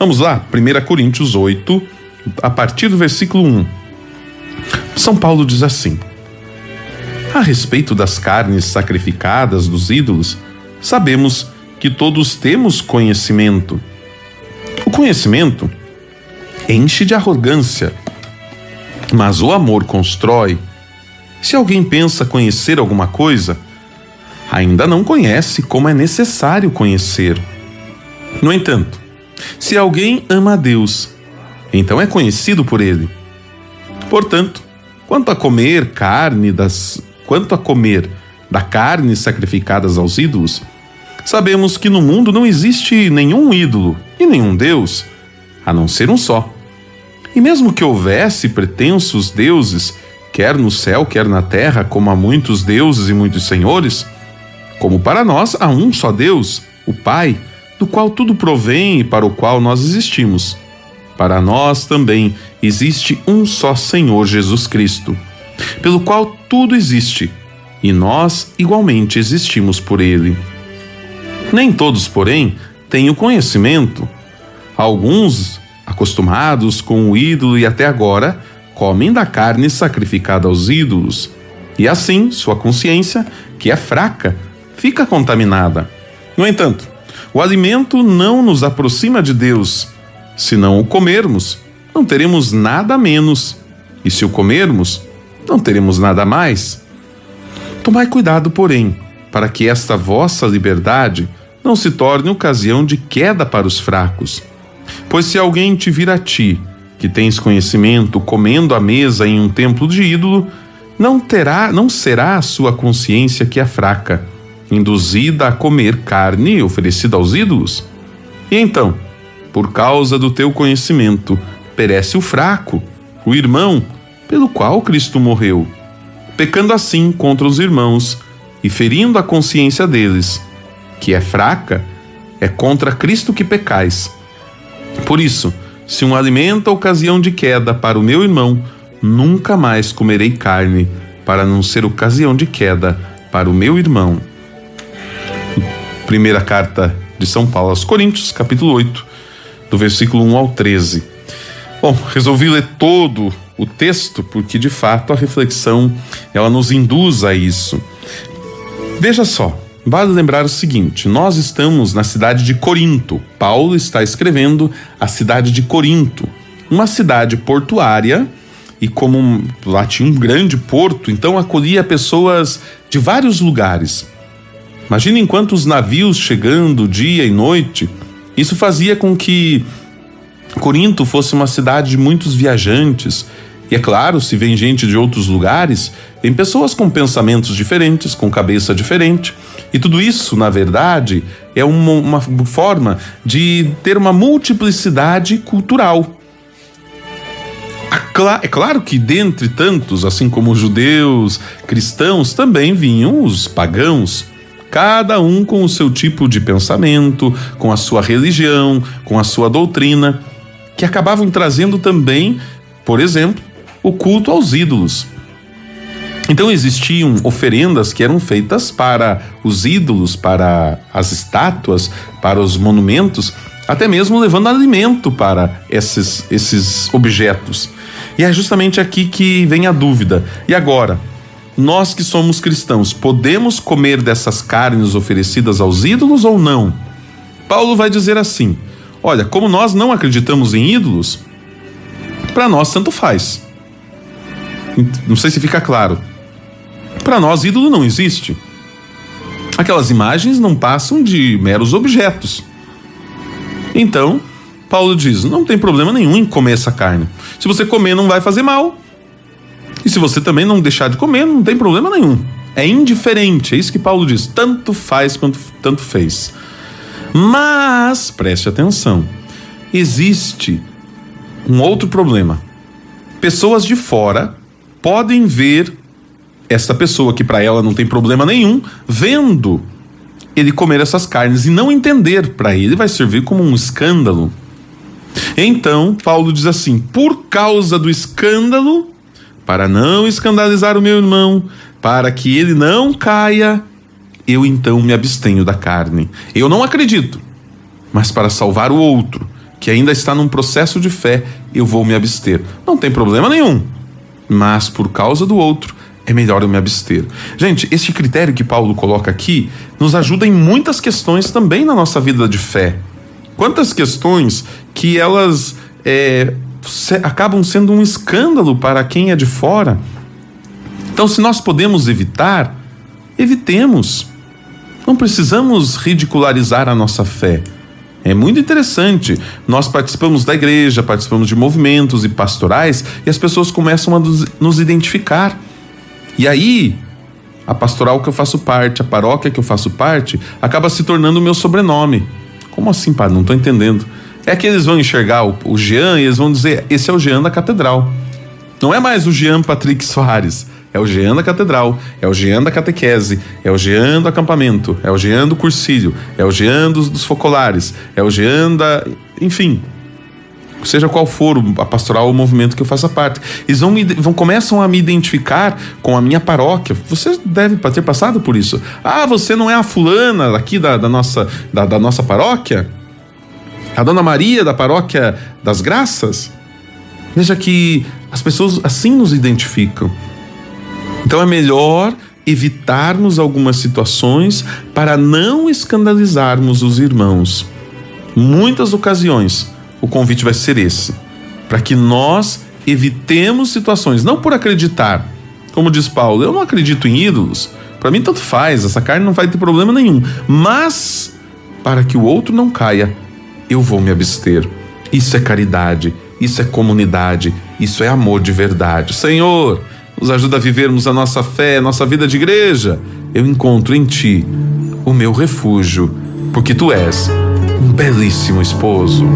Vamos lá, 1 Coríntios 8, a partir do versículo 1. São Paulo diz assim: a respeito das carnes sacrificadas dos ídolos, sabemos que todos temos conhecimento. O conhecimento enche de arrogância, mas o amor constrói. Se alguém pensa conhecer alguma coisa, ainda não conhece como é necessário conhecer. No entanto, se alguém ama a Deus, então é conhecido por Ele. Portanto, quanto a comer da carne sacrificadas aos ídolos, sabemos que no mundo não existe nenhum ídolo e nenhum Deus, a não ser um só. E mesmo que houvesse pretensos deuses, quer no céu, quer na terra, como há muitos deuses e muitos senhores, como para nós há um só Deus, o Pai, do qual tudo provém e para o qual nós existimos. Para nós também existe um só Senhor Jesus Cristo, pelo qual tudo existe, e nós igualmente existimos por Ele. Nem todos, porém, têm o conhecimento. Alguns, acostumados com o ídolo e até agora, comem da carne sacrificada aos ídolos, e assim sua consciência, que é fraca, fica contaminada. No entanto, o alimento não nos aproxima de Deus. Se não o comermos, não teremos nada menos, e se o comermos, não teremos nada mais. Tomai cuidado, porém, para que esta vossa liberdade não se torne ocasião de queda para os fracos. Pois se alguém te vir a ti, que tens conhecimento, comendo à mesa em um templo de ídolo, não será a sua consciência que é fraca, induzida a comer carne oferecida aos ídolos? E então, por causa do teu conhecimento, perece o fraco, o irmão, pelo qual Cristo morreu, pecando assim contra os irmãos e ferindo a consciência deles, que é fraca, é contra Cristo que pecais. Por isso, se um alimento é ocasião de queda para o meu irmão, nunca mais comerei carne, para não ser ocasião de queda para o meu irmão. Primeira carta de São Paulo aos Coríntios, capítulo 8, do versículo 1 ao 13. Bom, resolvi ler todo o texto porque, de fato, a reflexão, ela nos induz a isso. Veja só, vale lembrar o seguinte: nós estamos na cidade de Corinto. Paulo está escrevendo a cidade de Corinto, uma cidade portuária, e como lá tinha um grande porto, então acolhia pessoas de vários lugares. Imaginem quantos navios chegando dia e noite. Isso fazia com que Corinto fosse uma cidade de muitos viajantes. E é claro, se vem gente de outros lugares, vem pessoas com pensamentos diferentes, com cabeça diferente. E tudo isso, na verdade, é uma forma de ter uma multiplicidade cultural. É claro que dentre tantos, assim como os judeus, cristãos, também vinham os pagãos, cada um com o seu tipo de pensamento, com a sua religião, com a sua doutrina, que acabavam trazendo também, por exemplo, o culto aos ídolos. Então existiam oferendas que eram feitas para os ídolos, para as estátuas, para os monumentos, até mesmo levando alimento para esses objetos. E é justamente aqui que vem a dúvida. E agora, nós que somos cristãos, podemos comer dessas carnes oferecidas aos ídolos ou não? Paulo vai dizer assim: olha, como nós não acreditamos em ídolos, para nós tanto faz. Não sei se fica claro. Para nós, ídolo não existe. Aquelas imagens não passam de meros objetos. Então, Paulo diz: não tem problema nenhum em comer essa carne. Se você comer, não vai fazer mal. E se você também não deixar de comer, não tem problema nenhum. É indiferente, é isso que Paulo diz. Tanto faz quanto tanto fez. Mas, preste atenção, existe um outro problema. Pessoas de fora podem ver essa pessoa, que para ela não tem problema nenhum, vendo ele comer essas carnes e não entender. Para ele vai servir como um escândalo. Então, Paulo diz assim: por causa do escândalo, para não escandalizar o meu irmão, para que ele não caia, eu então me abstenho da carne. Eu não acredito, mas para salvar o outro, que ainda está num processo de fé, eu vou me abster. Não tem problema nenhum, mas por causa do outro, é melhor eu me abster. Gente, este critério que Paulo coloca aqui nos ajuda em muitas questões também na nossa vida de fé. Quantas questões que elas acabam sendo um escândalo para quem é de fora. Então, se nós podemos evitar, evitemos. Não precisamos ridicularizar a nossa fé. É muito interessante. Nós participamos da igreja, participamos de movimentos e pastorais e as pessoas começam a nos identificar. E aí, a pastoral que eu faço parte, a paróquia que eu faço parte, acaba se tornando o meu sobrenome. Como assim, padre? Não estou entendendo. É que eles vão enxergar o Jean e eles vão dizer, esse é o Jean da Catedral. Não é mais o Jean Patrick Soares. É o Jean da Catedral, é o Jean da Catequese, é o Jean do acampamento, é o Jean do Cursílio, é o Jean dos Focolares, é o Jean da... Enfim, seja qual for a pastoral ou o movimento que eu faça parte. Eles começam a me identificar com a minha paróquia. Você deve ter passado por isso. Ah, você não é a fulana aqui da nossa paróquia? A Dona Maria da Paróquia das Graças? Veja que as pessoas assim nos identificam. Então é melhor evitarmos algumas situações para não escandalizarmos os irmãos. Muitas ocasiões o convite vai ser esse, para que nós evitemos situações, não por acreditar, como diz Paulo, eu não acredito em ídolos, para mim tanto faz, essa carne não vai ter problema nenhum, mas para que o outro não caia, eu vou me abster. Isso é caridade, isso é comunidade, isso é amor de verdade. Senhor, nos ajuda a vivermos a nossa fé, a nossa vida de igreja. Eu encontro em Ti o meu refúgio, porque Tu és um belíssimo esposo.